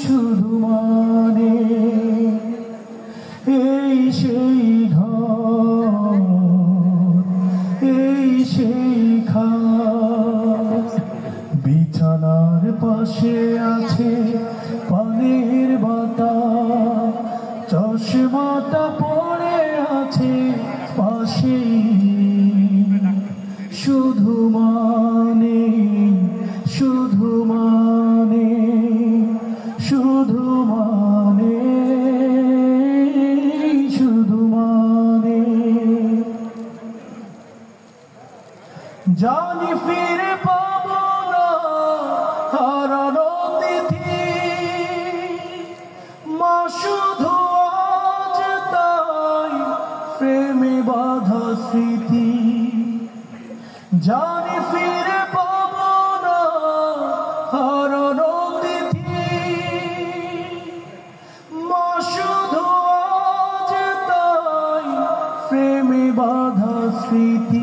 শুধু মানে এই সেই ঘর, এই সেই খাট, বিছানার পাশে আছে পানের বাতা, চশমাটা পড়ে আছে পাশেই। শুধু মানে, শুধু মানে, শুধু মানে, শুধু মানে। জানি ফিরে পাবো না হারানো তিথি, মা শুধু আজ তাই প্রেমে বাঁধা স্মৃতি। জানি ফিরে পাবো না হারানো তিথি, মা শুধু আজ তাই প্রেমে বাঁধা স্মৃতি।